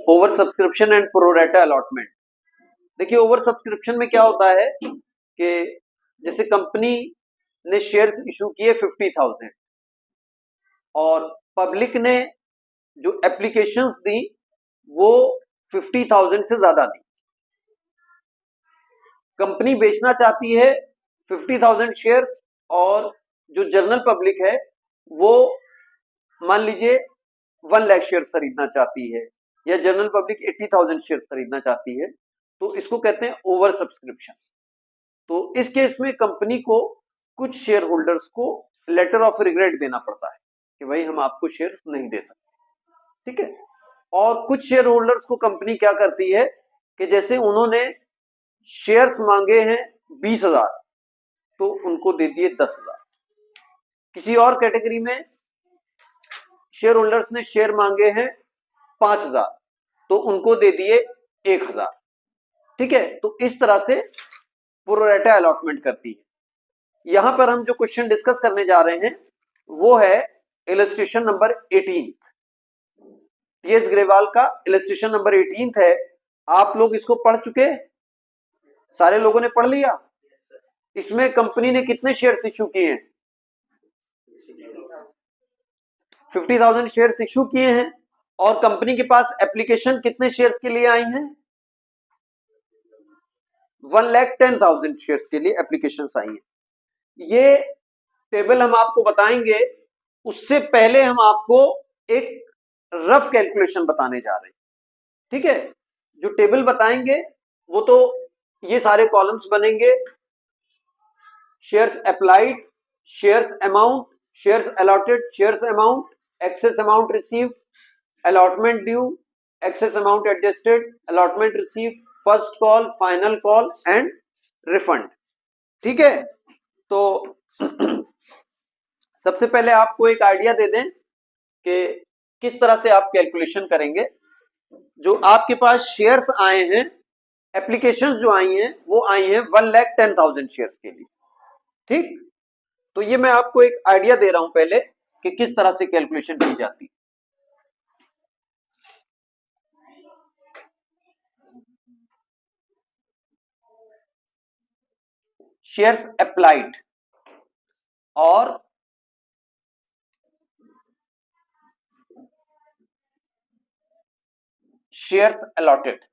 Over subscription and pro rata allotment. देखिए over subscription में क्या होता है कि जैसे कंपनी ने शेयर्स इशू किए 50,000 और पब्लिक ने जो एप्लीकेशंस दी वो 50,000 से ज्यादा दी। कंपनी बेचना चाहती है 50,000 शेयर और जो जनरल पब्लिक है वो मान लीजिए 1 लाख शेयर खरीदना चाहती है या जनरल पब्लिक 80,000 शेयर खरीदना चाहती है, तो इसको कहते हैं ओवर सब्सक्रिप्शन। तो इस केस में कंपनी को कुछ शेयर होल्डर्स को लेटर ऑफ रिग्रेट देना पड़ता है कि भाई हम आपको शेयर नहीं दे सकते, ठीक है। और कुछ शेयर होल्डर्स को कंपनी क्या करती है कि जैसे उन्होंने शेयर्स मांगे हैं 20,000 तो उनको दे दिए 10,000। किसी और कैटेगरी में शेयर होल्डर्स ने शेयर मांगे हैं 5,000 तो उनको दे दिए 1,000, ठीक है। तो इस तरह से प्रोरेटा अलॉटमेंट करती है। यहां पर हम जो क्वेश्चन डिस्कस करने जा रहे हैं वो है इलस्ट्रेशन नंबर 18। टीएस ग्रेवाल का इलस्ट्रेशन नंबर 18 है। आप लोग इसको पढ़ चुके? सारे लोगों ने पढ़ लिया? इसमें कंपनी ने कितने शेयर्स इश्यू किए हैं? 50,000 शेयर्स इश्यू किए हैं। और कंपनी के पास एप्लीकेशन कितने शेयर्स के लिए आई हैं? 1,10,000 शेयर्स के लिए एप्लीकेशंस आई हैं। ये टेबल हम आपको बताएंगे, उससे पहले हम आपको एक रफ कैलकुलेशन बताने जा रहे हैं, ठीक है। जो टेबल बताएंगे वो तो ये सारे कॉलम्स बनेंगे, shares applied, shares amount, shares allotted, shares amount, excess amount received, allotment due, excess amount adjusted, allotment received, first call, final call and refund, ठीक है। तो सबसे पहले आपको एक आइडिया दे दें कि किस तरह से आप कैलकुलेशन करेंगे। जो आपके पास शेयर्स आए हैं, एप्लीकेशंस जो आई हैं वो आई हैं 1,10,000 शेयर्स के लिए, ठीक। तो ये मैं आपको एक आइडिया दे रहा हूं पहले कि किस तरह से कैलकुलेशन की जाती। शेयर्स अप्लाइड और शेयर्स अलॉटेड।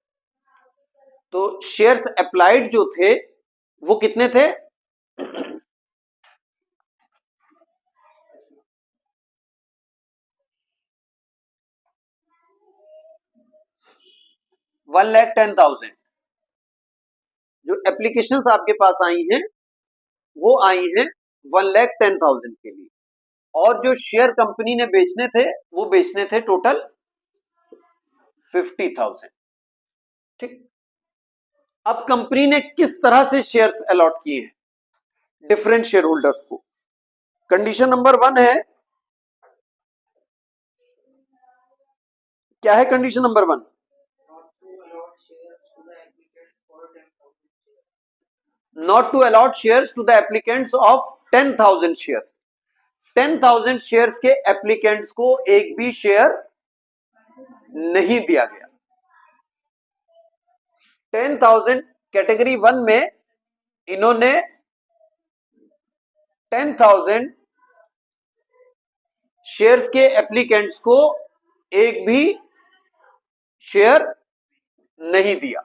तो शेयर्स अप्लाइड जो थे वो कितने थे? 1,10,000। जो एप्लीकेशंस आपके पास आई हैं वो आई हैं 1,10,000 के लिए। और जो शेयर कंपनी ने बेचने थे वो बेचने थे टोटल 50,000, ठीक। अब कंपनी ने किस तरह से शेयर्स अलॉट किए हैं डिफरेंट शेयर होल्डर्स को? कंडीशन नंबर 1 है, क्या है condition number 1? Not to allot shares to the applicants of 10,000 shares. 10,000 shares के एप्लीकेंट्स को एक भी शेयर नहीं दिया गया। 10,000 कैटेगरी 1 में इन्होंने 10,000 शेयर्स के एप्लीकेंट्स को एक भी शेयर नहीं दिया।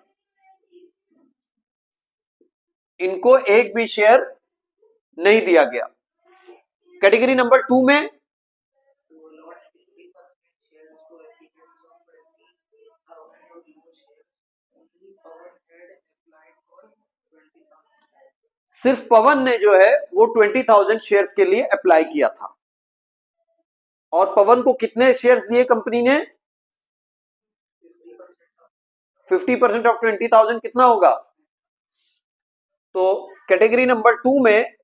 इनको एक भी शेयर नहीं दिया गया। कैटेगरी नंबर 2 में सिर्फ पवन ने जो है वो 20,000 शेयर्स के लिए अप्लाई किया था। और पवन को कितने शेयर्स दिए कंपनी ने? 50% ऑफ 20,000 कितना होगा? तो कैटेगरी नंबर 2 में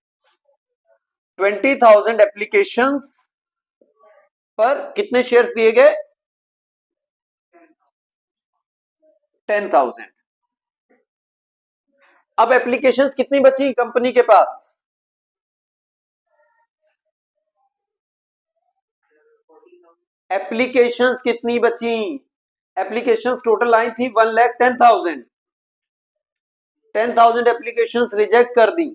20,000 एप्लीकेशंस पर कितने शेयर्स दिए गए? 10,000। अब एप्लीकेशंस कितनी बची कंपनी के पास? एप्लीकेशंस कितनी बची? एप्लीकेशंस टोटल आई थी 1,10,000। 10,000 एप्लीकेशंस रिजेक्ट कर दी।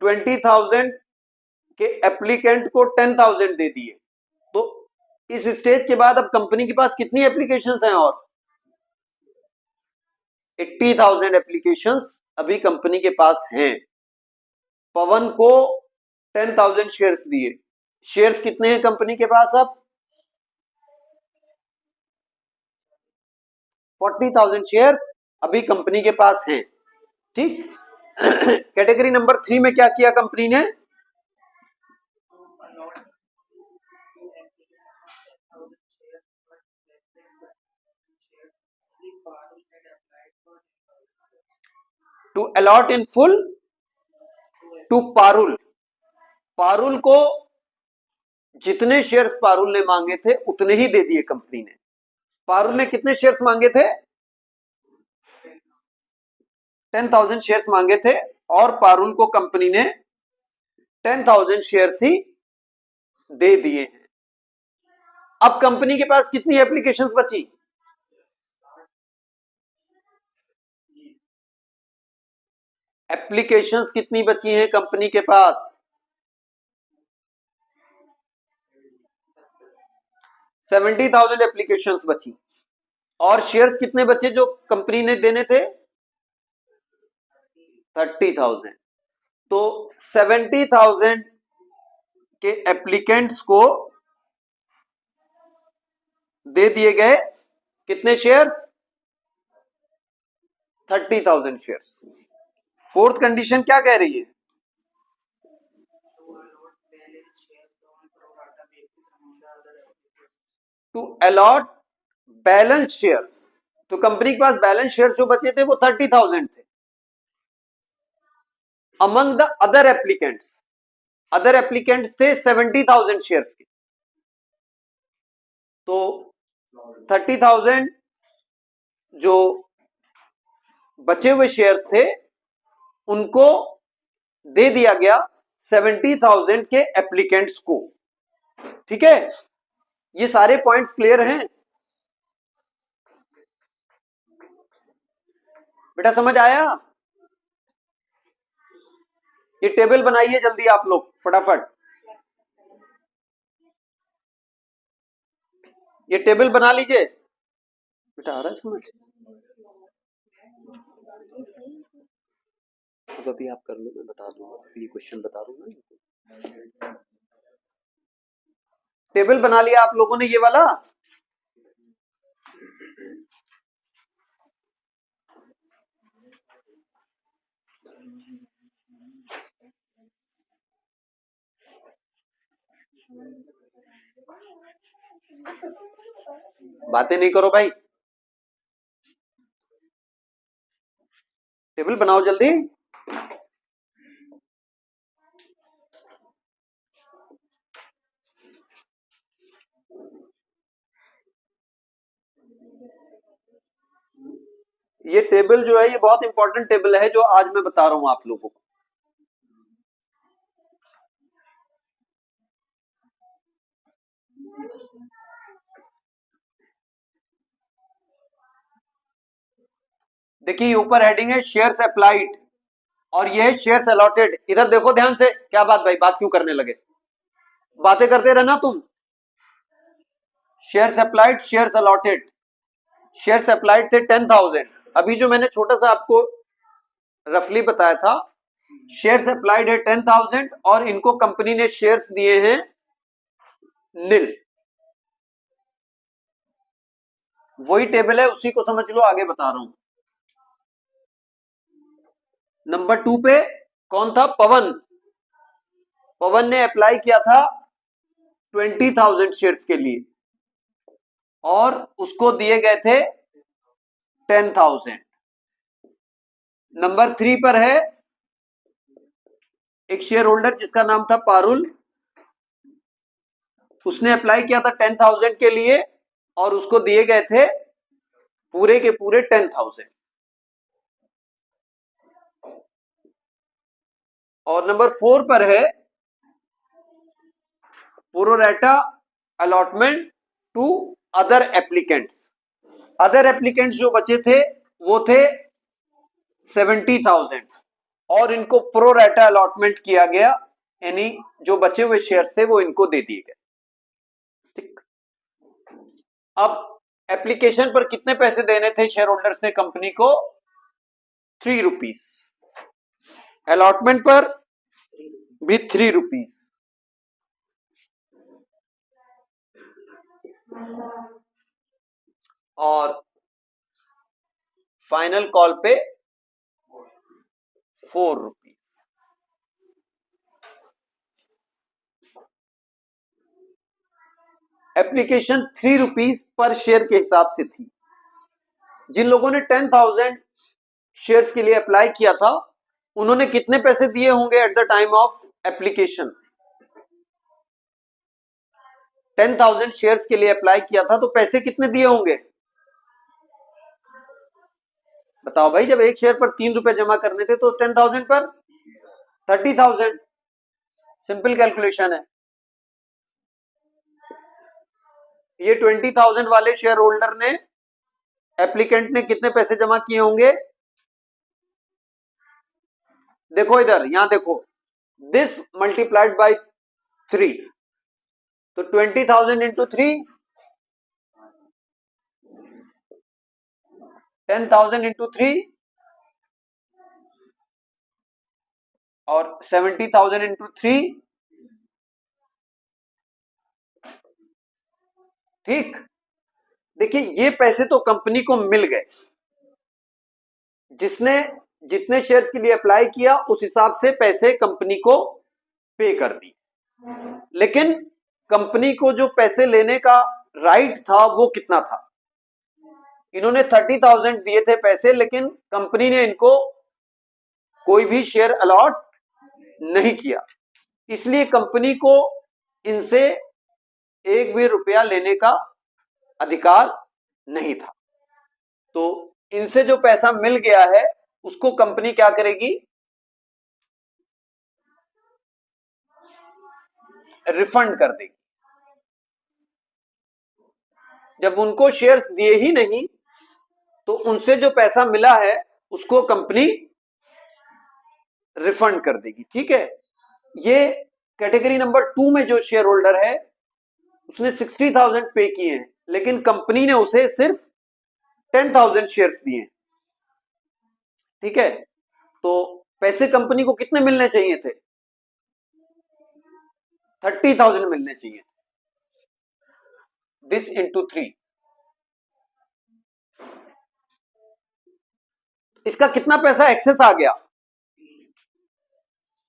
20,000 के एप्लीकेंट को 10,000 दे दिए। तो इस स्टेज के बाद अब कंपनी के पास कितनी एप्लीकेशंस हैं? और 80,000 एप्लीकेशंस अभी कंपनी के पास हैं। पवन को 10,000 शेयर्स दिए। शेयर्स कितने हैं कंपनी के पास? अब 40,000 शेयर अभी कंपनी के पास हैं। ठीक। कैटेगरी नंबर 3 में क्या किया कंपनी ने? To allot in full to Parul. Parul को जितने शेयर्स पारुल ने मांगे थे उतने ही दे दिए कंपनी ने। पारुल ने कितने शेयर्स मांगे थे? 10,000 शेयर्स मांगे थे और पारुल को कंपनी ने 10,000 शेयर्स ही दे दिए हैं। अब कंपनी के पास कितनी एप्लीकेशंस बची? एप्लीकेशंस कितनी बची हैं कंपनी के पास? 70,000 एप्लीकेशंस बची। और शेयर्स कितने बचे जो कंपनी ने देने थे? 30,000। तो 70,000 के एप्लीकेंट्स को दे दिए गए कितने शेयर्स? 30,000 शेयर्स। फोर्थ कंडीशन क्या कह रही है? To allot balance shares. तो कंपनी के पास बैलेंस शेयर जो बचे थे वो 30,000 थे। Among the other applicants, other applicants थे 70,000 शेयर्स के। तो 30,000 जो बचे हुए शेयर्स थे उनको दे दिया गया 70,000 के एप्लीकेंट्स को। ठीक है, ये सारे पॉइंट्स क्लियर हैं बेटा? समझ आया? ये टेबल बनाइए जल्दी आप लोग फटाफट। ये टेबल बना लीजिए बेटा। आ रहा है समझ? अब अभी आप कर लो, मैं बता दूंगा। ये क्वेश्चन बता दूंगा। टेबल बना लिया आप लोगों ने ये वाला? बातें नहीं करो भाई, टेबल बनाओ जल्दी। ये टेबल जो है ये बहुत इंपॉर्टेंट टेबल है जो आज मैं बता रहा हूं आप लोगों को। देखिए ऊपर हेडिंग है शेयर्स अप्लाइड और ये है शेयर्स अलॉटेड। इधर देखो ध्यान से। क्या बात भाई, बात क्यों करने लगे? बातें करते रहना तुम। Shares applied, shares allotted. Shares applied थे 10,000। अभी जो मैंने छोटा सा आपको रफली बताया था, शेयर्स अप्लाइड है 10,000 और इनको कंपनी ने शेयर्स दिए हैं नील। वही टेबल है, उसी को समझ लो, आगे बता रहा हूं। नंबर 2 पे कौन था? पवन। पवन ने अप्लाई किया था 20,000 शेयर्स के लिए और उसको दिए गए थे 10,000। नंबर 3 पर है एक शेयर होल्डर जिसका नाम था पारुल। उसने अप्लाई किया था 10,000 के लिए और उसको दिए गए थे पूरे के पूरे 10,000। और नंबर 4 पर है pro rata allotment to other applicants जो बचे थे वो थे 70,000 और इनको प्रो राटा अलॉटमेंट किया गया, यानी जो बचे हुए शेयर्स थे वो इनको दे दिए गए। ठीक, अब एप्लीकेशन पर कितने पैसे देने थे शेयर होल्डर्स ने कंपनी को? 3 रुपीस। अलॉटमेंट पर भी 3 रुपीस। और फाइनल कॉल पे 4 रुपीस। एप्लीकेशन 3 रुपीस पर शेयर के हिसाब से थी। जिन लोगों ने 10,000 शेयर्स के लिए अप्लाई किया था उन्होंने कितने पैसे दिए होंगे at the time of application? 10,000 shares के लिए अप्लाई किया था तो पैसे कितने दिए होंगे? बताओ भाई, जब एक शेयर पर 3 रुपए जमा करने थे तो 10,000 पर 30,000। सिंपल कैलकुलेशन है। ये 20,000 वाले शेयर होल्डर ने, एप्लीकेंट ने कितने पैसे जमा किए होंगे? देखो इधर, यहां देखो, दिस मल्टीप्लाइड बाय 3, तो 20,000 इंटू 3, 10,000 इंटू 3 और 70,000 इंटू 3। ठीक, देखिए ये पैसे तो कंपनी को मिल गए। जिसने जितने शेयर्स के लिए अप्लाई किया उस हिसाब से पैसे कंपनी को पे कर दी, लेकिन कंपनी को जो पैसे लेने का राइट था वो कितना था? इन्होंने 30,000 दिए थे पैसे, लेकिन कंपनी ने इनको कोई भी शेयर अलॉट नहीं किया, इसलिए कंपनी को इनसे एक भी रुपया लेने का अधिकार नहीं था। तो इनसे जो पैसा मिल गया है उसको कंपनी क्या करेगी? रिफंड कर देगी। जब उनको शेयर्स दिए ही नहीं तो उनसे जो पैसा मिला है उसको कंपनी रिफंड कर देगी। ठीक है, ये कैटेगरी नंबर 2 में जो शेयर होल्डर है उसने 60,000 पे किए हैं, लेकिन कंपनी ने उसे सिर्फ 10,000 शेयर्स दिए। ठीक है, तो पैसे कंपनी को कितने मिलने चाहिए थे? 30,000 मिलने चाहिए। दिस इंटू 3, इसका कितना पैसा एक्सेस आ गया?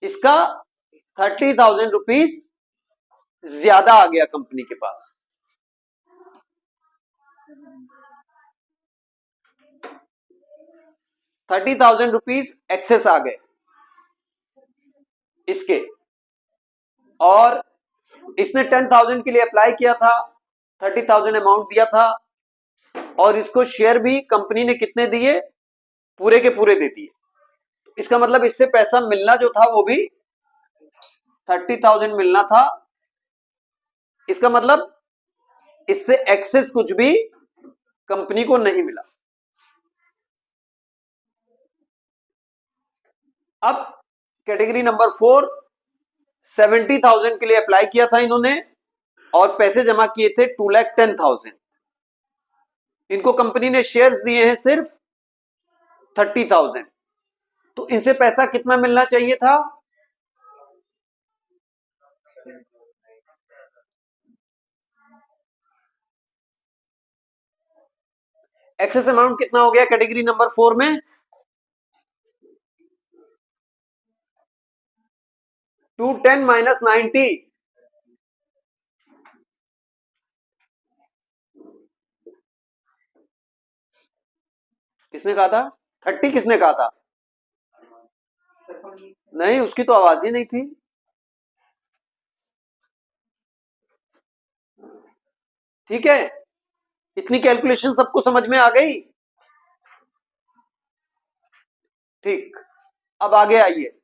इसका 30,000 रुपीज ज्यादा आ गया कंपनी के पास। 30,000 रुपीज एक्सेस आ गए इसके, और इसने 10,000 के लिए अप्लाई किया था, 30,000 अमाउंट दिया था, और इसको शेयर भी कंपनी ने कितने दिए? पूरे के पूरे दे दिए। इसका मतलब इससे पैसा मिलना जो था वो भी 30,000 मिलना था। इसका मतलब इससे एक्सेस कुछ भी कंपनी को नहीं मिला। अब कैटेगरी नंबर 4, 70,000 के लिए अप्लाई किया था इन्होंने और पैसे जमा किए थे 2,10,000। इनको कंपनी ने शेयर्स दिए हैं सिर्फ 30,000, तो इनसे पैसा कितना मिलना चाहिए था? एक्सेस अमाउंट कितना हो गया कैटेगरी नंबर 4 में? 210 माइनस 90, किसने कहा था 30? किसने कहा था? नहीं, उसकी तो आवाज ही नहीं थी। ठीक है, इतनी कैलकुलेशन सबको समझ में आ गई? ठीक, अब आगे आइए,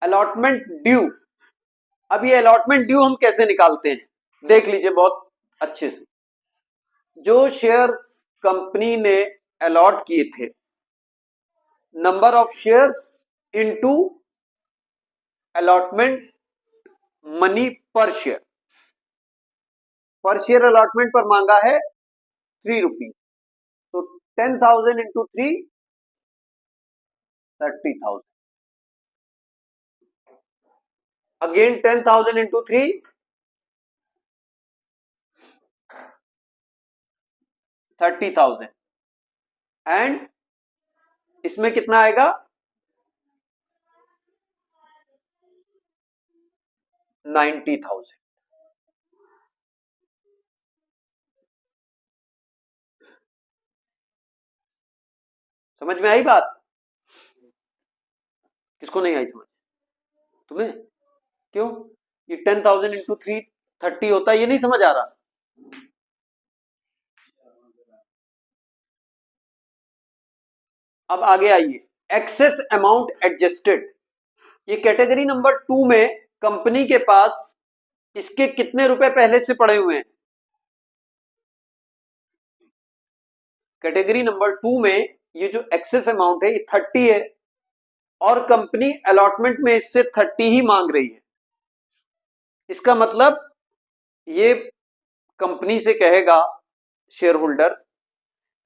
अलॉटमेंट ड्यू। अब ये अलॉटमेंट ड्यू हम कैसे निकालते हैं देख लीजिए, बहुत अच्छे से। जो शेयर कंपनी ने अलॉट किए थे, number of shares into allotment money पर शेयर। पर शेयर अलॉटमेंट पर मांगा है 3 रुपीज, तो 10,000 इंटू 3 30,000, अगेन 10,000 इंटू 3 30,000, एंड इसमें कितना आएगा 90,000। समझ में आई बात? किसको नहीं आई समझ? तुम्हें? क्यों? ये 10,000 इंटू 3 30 होता है, ये नहीं समझ आ रहा? अब आगे आइए, एक्सेस अमाउंट एडजस्टेड। ये कैटेगरी नंबर 2 में कंपनी के पास इसके कितने रुपए पहले से पड़े हुए हैं? कैटेगरी नंबर 2 में ये जो एक्सेस अमाउंट है ये 30 है, और कंपनी अलॉटमेंट में इससे 30 ही मांग रही है। इसका मतलब ये कंपनी से कहेगा शेयर होल्डर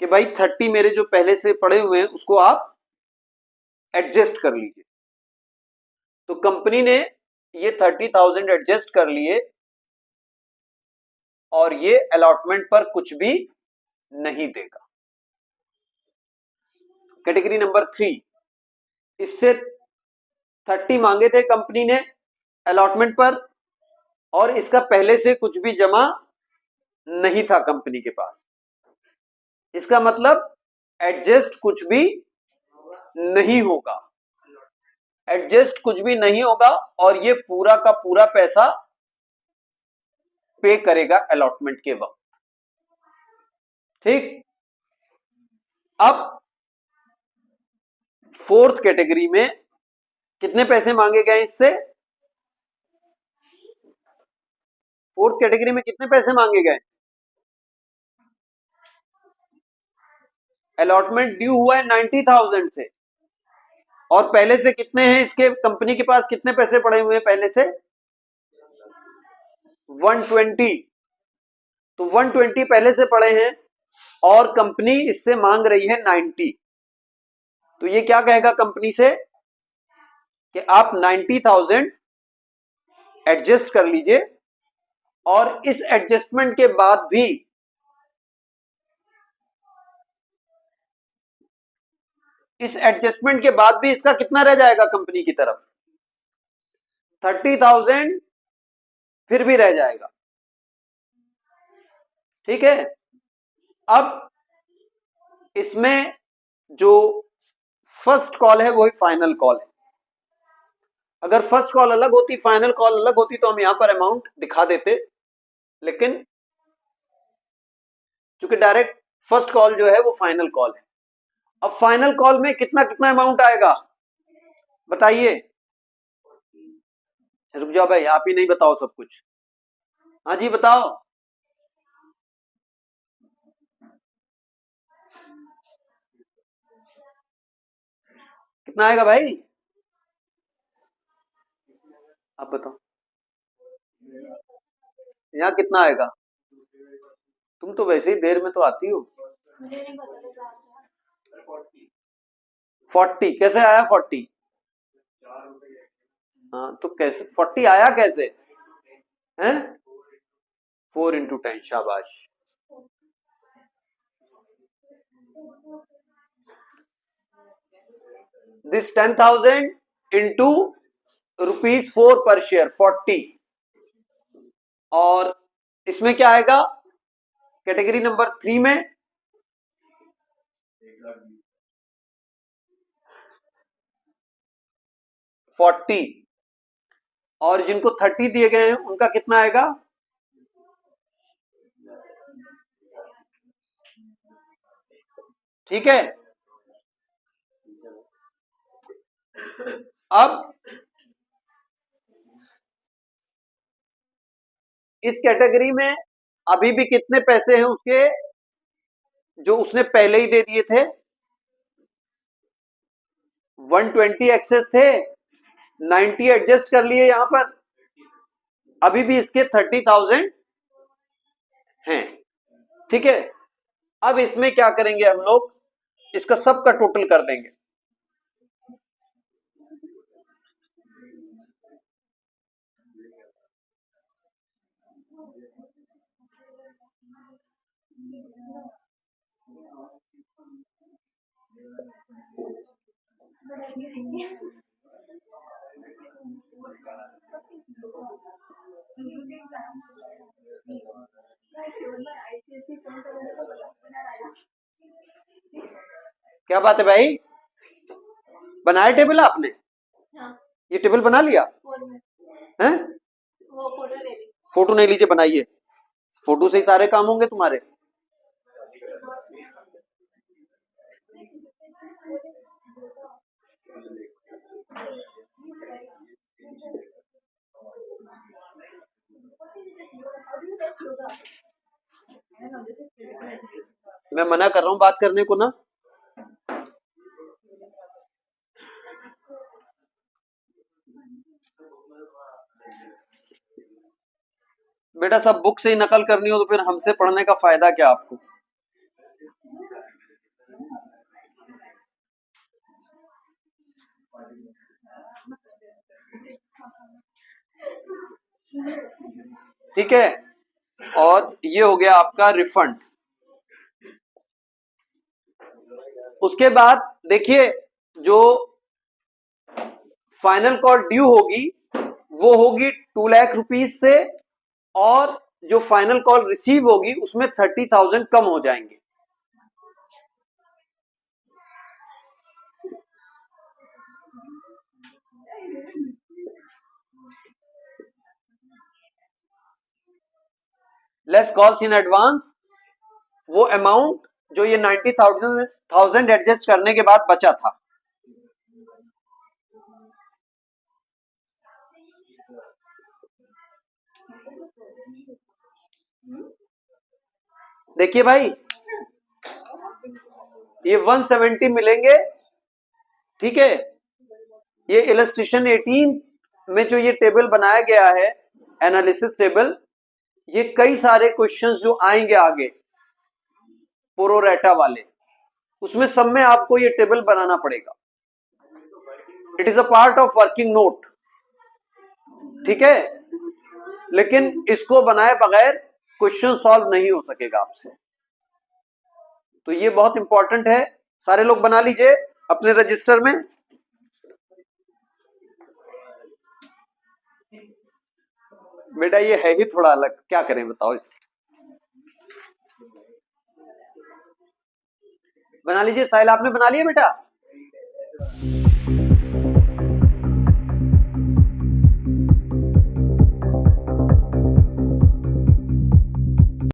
कि भाई 30 मेरे जो पहले से पड़े हुए हैं उसको आप एडजस्ट कर लीजिए। तो कंपनी ने ये 30,000 एडजस्ट कर लिए और ये अलॉटमेंट पर कुछ भी नहीं देगा। कैटेगरी नंबर 3, इससे 30 मांगे थे कंपनी ने अलॉटमेंट पर, और इसका पहले से कुछ भी जमा नहीं था कंपनी के पास। इसका मतलब एडजस्ट कुछ भी नहीं होगा, एडजस्ट कुछ भी नहीं होगा, और ये पूरा का पूरा पैसा पे करेगा अलॉटमेंट के वक्त। ठीक। अब फोर्थ कैटेगरी में कितने पैसे मांगे गए इससे? फोर्थ कैटेगरी में कितने पैसे मांगे गए? अलॉटमेंट ड्यू हुआ है 90,000 से, और पहले से कितने हैं इसके, कंपनी के पास कितने पैसे पड़े हुए हैं पहले से? 120। तो 120 पहले से पड़े हैं और कंपनी इससे मांग रही है 90। तो ये क्या कहेगा कंपनी से कि आप 90,000 एडजस्ट कर लीजिए, और इस एडजस्टमेंट के बाद भी इसका कितना रह जाएगा कंपनी की तरफ? 30,000 फिर भी रह जाएगा। ठीक है। अब इसमें जो फर्स्ट कॉल है वही फाइनल कॉल है। अगर फर्स्ट कॉल अलग होती, फाइनल कॉल अलग होती, तो हम यहां पर अमाउंट दिखा देते, लेकिन चूंकि डायरेक्ट फर्स्ट कॉल जो है वो फाइनल कॉल है। अब फाइनल कॉल में कितना कितना अमाउंट आएगा बताइए? रुक जाओ भाई, आप ही नहीं बताओ सब कुछ। हाँ जी बताओ। कितना आएगा भाई? आप बताओ। यहाँ कितना आएगा? तुम तो वैसे ही देर में तो आती हो। 40 कैसे आया 40? हाँ तो कैसे 40 आया कैसे? हैं? 4 इंटू 10, शाबाश। दिस 10,000 इंटू ₹4 पर शेयर 40, और इसमें क्या आएगा कैटेगरी नंबर 3 में? 40, और जिनको 30 दिए गए हैं उनका कितना आएगा? ठीक है। अब इस कैटेगरी में अभी भी कितने पैसे हैं उसके जो उसने पहले ही दे दिए थे? 120 एक्सेस थे, 90 एडजस्ट कर लिए यहां पर, अभी भी इसके 30,000 हैं। ठीक है, अब इसमें क्या करेंगे हम लोग, इसका सबका टोटल कर देंगे। क्या बात है भाई, बनाया टेबल आपने? ये टेबल बना लिया हैं? फोटो नहीं लीजिए, बनाइए, फोटो से ही सारे काम होंगे तुम्हारे। मैं मना कर रहा हूं बात करने को ना। बेटा सब बुक से ही नकल करनी हो तो फिर हमसे पढ़ने का फायदा क्या आपको? ठीक है, और ये हो गया आपका रिफंड। उसके बाद देखिए, जो फाइनल कॉल ड्यू होगी वो होगी 2 लाख रुपीज से, और जो फाइनल कॉल रिसीव होगी उसमें 30,000 कम हो जाएंगे। लेस कॉल्स इन एडवांस, वो अमाउंट जो ये 90,000 एडजस्ट करने के बाद बचा था। देखिए भाई, ये 170 मिलेंगे। ठीक है, ये इलस्ट्रेशन 18 में जो ये टेबल बनाया गया है, एनालिसिस टेबल, ये कई सारे क्वेश्चंस जो आएंगे आगे प्रोरेटा वाले, उसमें सब में आपको ये टेबल बनाना पड़ेगा। It is a part of working note. ठीक है, लेकिन इसको बनाए बगैर क्वेश्चन सॉल्व नहीं हो सकेगा आपसे, तो ये बहुत इंपॉर्टेंट है। सारे लोग बना लीजिए अपने रजिस्टर में। बेटा ये है ही थोड़ा अलग, क्या करें बताओ इसको। बना लीजिए, साहिल आपने बना लिया बेटा?